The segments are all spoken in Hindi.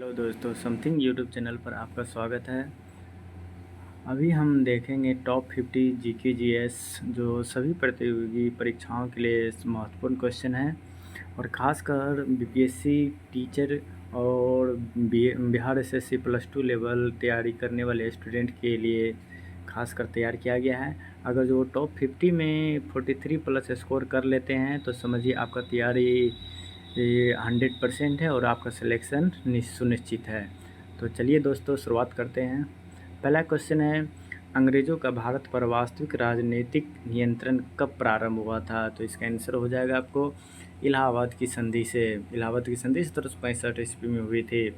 हेलो दोस्तों, समथिंग यूट्यूब चैनल पर आपका स्वागत है। अभी हम देखेंगे टॉप 50 जीके जीएस जो सभी प्रतियोगी परीक्षाओं के लिए महत्वपूर्ण क्वेश्चन हैं और ख़ासकर बीपीएससी टीचर और Bihar SSC plus two level तैयारी करने वाले स्टूडेंट के लिए खासकर तैयार किया गया है। अगर जो टॉप 50 में 43 प्लस स्कोर कर लेते हैं तो समझिए आपका तैयारी ये 100% है और आपका सिलेक्शन सुनिश्चित है। तो चलिए दोस्तों शुरुआत करते हैं। पहला क्वेश्चन है, अंग्रेज़ों का भारत पर वास्तविक राजनीतिक नियंत्रण कब प्रारंभ हुआ था? तो इसका आंसर हो जाएगा आपको इलाहाबाद की संधि से। इलाहाबाद की संधि 1765 ईस्वी में हुई थी।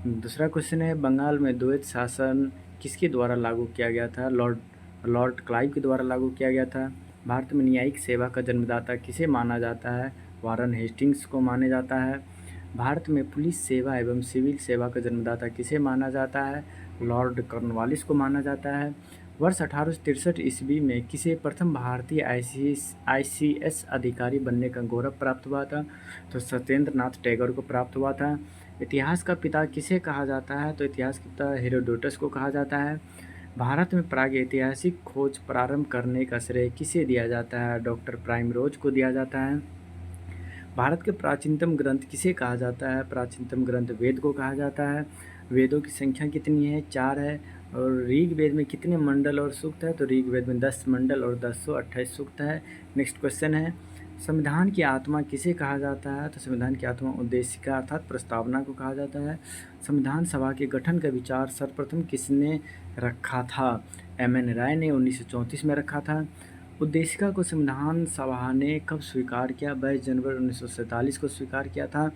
दूसरा क्वेश्चन है, बंगाल में द्वैत शासन किसके द्वारा लागू किया गया था? लॉर्ड लॉर्ड क्लाइव के द्वारा लागू किया गया था। भारत में न्यायिक सेवा का जन्मदाता किसे माना जाता है? वारन हेस्टिंग्स को माना जाता है। भारत में पुलिस सेवा एवं सिविल सेवा का जन्मदाता किसे माना जाता है? लॉर्ड कॉर्नवालिस को माना जाता है। वर्ष 1863 ईस्वी में किसे प्रथम भारतीय आईसीएस अधिकारी बनने का गौरव प्राप्त हुआ था? तो सत्येंद्र नाथ टैगोर को प्राप्त हुआ था। इतिहास का पिता किसे कहा जाता है? तो इतिहास के पिता हेरोडोटस को कहा जाता है। भारत में प्रागैतिहासिक खोज प्रारंभ करने का श्रेय किसे दिया जाता है? डॉक्टर प्राइमरोज को दिया जाता है। भारत के प्राचीनतम ग्रंथ किसे कहा जाता है? प्राचीनतम ग्रंथ वेद को कहा जाता है। वेदों की संख्या कितनी है? 4 है। और ऋग्वेद में कितने मंडल और सूक्त है? तो ऋग्वेद में 10 मंडल और 1028 सूक्त है। नेक्स्ट क्वेश्चन है, संविधान की आत्मा किसे कहा जाता है? तो संविधान की आत्मा उद्देशिका अर्थात प्रस्तावना को कहा जाता है। संविधान सभा के गठन का विचार सर्वप्रथम किसने रखा था? एम.एन. राय ने 1934 में रखा था। उद्देशिका को संविधान सभा ने कब स्वीकार किया? 22 जनवरी 1947 को स्वीकार किया था।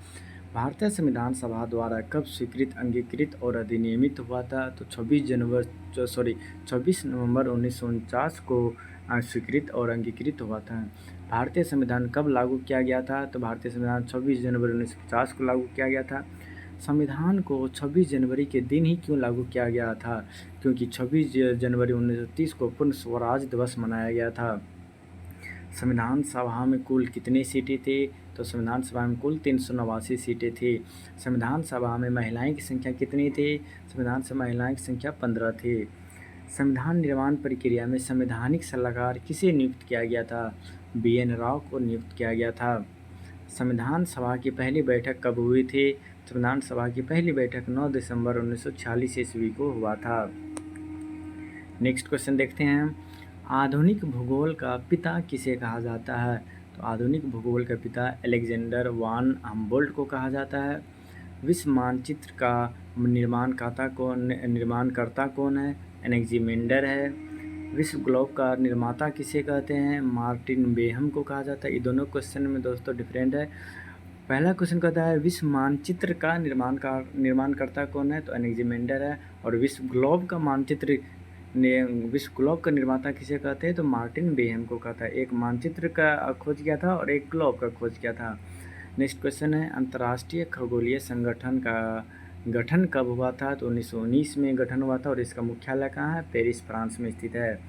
भारतीय संविधान सभा द्वारा कब स्वीकृत, अंगीकृत और अधिनियमित हुआ था? तो 26 नवंबर 1949 को स्वीकृत और अंगीकृत हुआ था। भारतीय संविधान कब लागू किया गया था? तो भारतीय संविधान 26 जनवरी 1950 को लागू किया गया था। संविधान को 26 जनवरी के दिन ही क्यों लागू किया गया था? क्योंकि 26 जनवरी 1930 को पूर्ण स्वराज दिवस मनाया गया था। संविधान सभा में कुल कितनी सीटें थी? तो संविधान सभा में कुल 389 सीटें थी। संविधान सभा में महिलाएं की संख्या कितनी थी? संविधान सभा महिलाएं की संख्या 15 थी। संविधान निर्माण प्रक्रिया में संवैधानिक सलाहकार किसे नियुक्त किया गया था? बी.एन. राव को नियुक्त किया गया था। संविधान सभा की पहली बैठक कब हुई थी? संविधान सभा की पहली बैठक 9 दिसंबर 1946 ईस्वी को हुआ था। नेक्स्ट क्वेश्चन देखते हैं, आधुनिक भूगोल का पिता किसे कहा जाता है? तो आधुनिक भूगोल का पिता अलेक्जेंडर वान हम्बोल्ट को कहा जाता है। विश्व मानचित्र का निर्माणकर्ता कौन है? एनेक्सिमेंडर है। विश्व ग्लोब का निर्माता किसे कहते हैं? मार्टिन बेहम को कहा जाता है। ये दोनों क्वेश्चन में दोस्तों डिफरेंट है। पहला क्वेश्चन कहता है विश्व मानचित्र का निर्माणकर्ता कौन है? तो एनेक्सिमेंडर है। और विश्व ग्लोब का निर्माता किसे कहते हैं? तो मार्टिन बेहम को कहता है। एक मानचित्र का खोज किया था और एक ग्लोब का खोज किया था। नेक्स्ट क्वेश्चन है, अंतर्राष्ट्रीय खगोलीय संगठन का गठन कब हुआ था? तो 1919 में गठन हुआ था और इसका मुख्यालय कहाँ है? पेरिस, फ्रांस में स्थित है।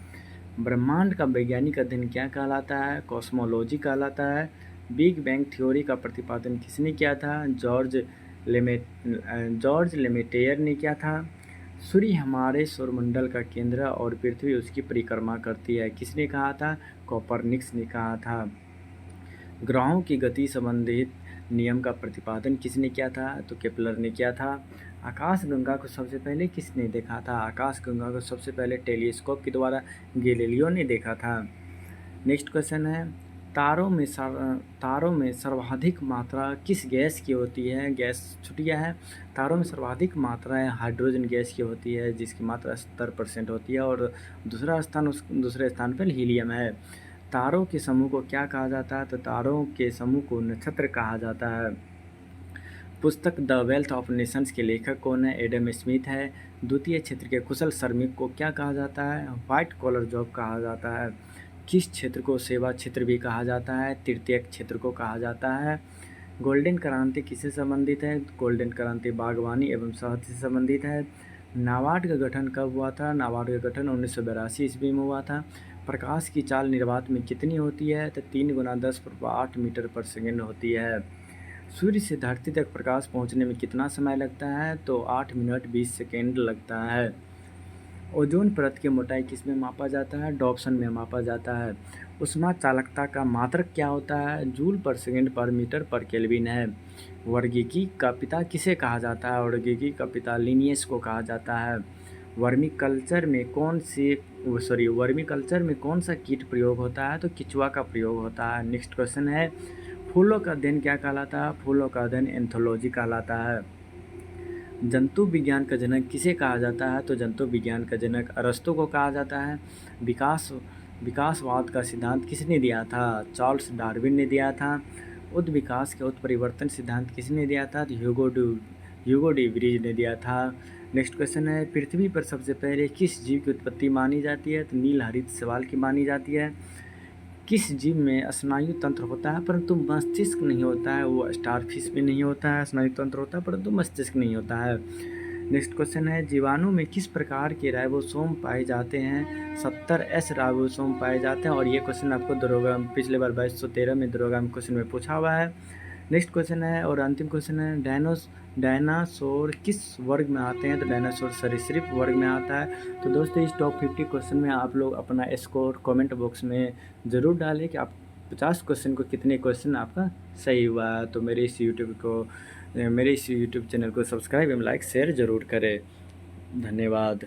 ब्रह्मांड का वैज्ञानिक अध्ययन क्या कहलाता है? कॉस्मोलॉजी कहलाता है। बिग बैंग थ्योरी का प्रतिपादन किसने किया था? जॉर्ज लेमेटेयर ने किया था। सूर्य हमारे सौरमंडल का केंद्र और पृथ्वी उसकी परिक्रमा करती है, किसने कहा था? कोपरनिकस ने कहा था। ग्रहों की गति संबंधित नियम का प्रतिपादन किसने किया था? तो केपलर ने किया था। आकाशगंगा को सबसे पहले किसने देखा था? आकाशगंगा को सबसे पहले टेलीस्कोप के द्वारा गैलीलियो ने देखा था। नेक्स्ट क्वेश्चन है, तारों में सर्वाधिक मात्रा किस गैस की होती है? गैस छुट्टियाँ है। तारों में सर्वाधिक मात्रा हाइड्रोजन गैस की होती है जिसकी मात्रा 70% होती है और दूसरे स्थान पर हीलियम है। तारों के समूह को क्या कहा जाता है? तो तारों के समूह को नक्षत्र कहा जाता है। पुस्तक द वेल्थ ऑफ नेशंस के लेखक कौन है? एडम स्मिथ है। द्वितीय क्षेत्र के कुशल श्रमिक को क्या कहा जाता है? व्हाइट कॉलर जॉब कहा जाता है। किस क्षेत्र को सेवा क्षेत्र भी कहा जाता है? तृतीयक क्षेत्र को कहा जाता है। गोल्डन क्रांति किससे संबंधित है? गोल्डन क्रांति बागवानी एवं शहद से संबंधित है। नाबार्ड का गठन कब हुआ था? नाबार्ड का गठन 1982 ईस्वी में हुआ था। प्रकाश की चाल निर्वात में कितनी होती है? तो 3 × 10⁸ मीटर पर सेकेंड होती है। सूर्य से धरती तक प्रकाश पहुंचने में कितना समय लगता है? तो 8 मिनट 20 सेकेंड लगता है। ओजोन परत की मोटाई किसमें मापा जाता है? डॉप्सन में मापा जाता है। ऊष्मा चालकता का मात्रक क्या होता है? जूल पर सेकेंड पर मीटर पर केल्विन है। वर्गीकी का पिता किसे कहा जाता है? वर्गीकी का पिता लिनियस को कहा जाता है। वर्मी कल्चर में कौन सा कीट प्रयोग होता है? तो केंचुआ का प्रयोग होता है। नेक्स्ट क्वेश्चन है, फूलों का अध्ययन क्या कहलाता है? फूलों का अध्ययन एंथोलॉजी कहलाता है। जंतु विज्ञान का जनक किसे कहा जाता है? तो जंतु विज्ञान का जनक अरस्तु को कहा जाता है। विकासवाद का सिद्धांत किसने दिया था? चार्ल्स डार्विन ने दिया था। विकास के उत्परिवर्तन सिद्धांत किसने दिया था? तो ह्यूगो डी व्रीज ने दिया था। नेक्स्ट क्वेश्चन है, पृथ्वी पर सबसे पहले किस जीव की उत्पत्ति मानी जाती है? तो नील हरित शैवाल की मानी जाती है। किस जीव में स्नायु तंत्र होता है परंतु मस्तिष्क नहीं होता है? वो स्टारफिश में नहीं होता है, स्नायु तंत्र होता है परंतु मस्तिष्क नहीं होता है। नेक्स्ट क्वेश्चन है, जीवाणु में किस प्रकार के राइबोसोम पाए जाते हैं? 70S राइबोसोम पाए जाते हैं। और ये क्वेश्चन आपको दरोगा पिछले बार 2213 में दरोगा में क्वेश्चन में पूछा हुआ है। नेक्स्ट क्वेश्चन है और अंतिम क्वेश्चन है, डायनासोर किस वर्ग में आते हैं? तो डायनासोर सरीसृप वर्ग में आता है। तो दोस्तों, इस टॉप 50 क्वेश्चन में आप लोग अपना स्कोर कमेंट बॉक्स में ज़रूर डालें कि आप 50 क्वेश्चन को कितने क्वेश्चन आपका सही हुआ है। तो मेरे इस यूट्यूब चैनल को सब्सक्राइब एवं लाइक शेयर ज़रूर करें। धन्यवाद।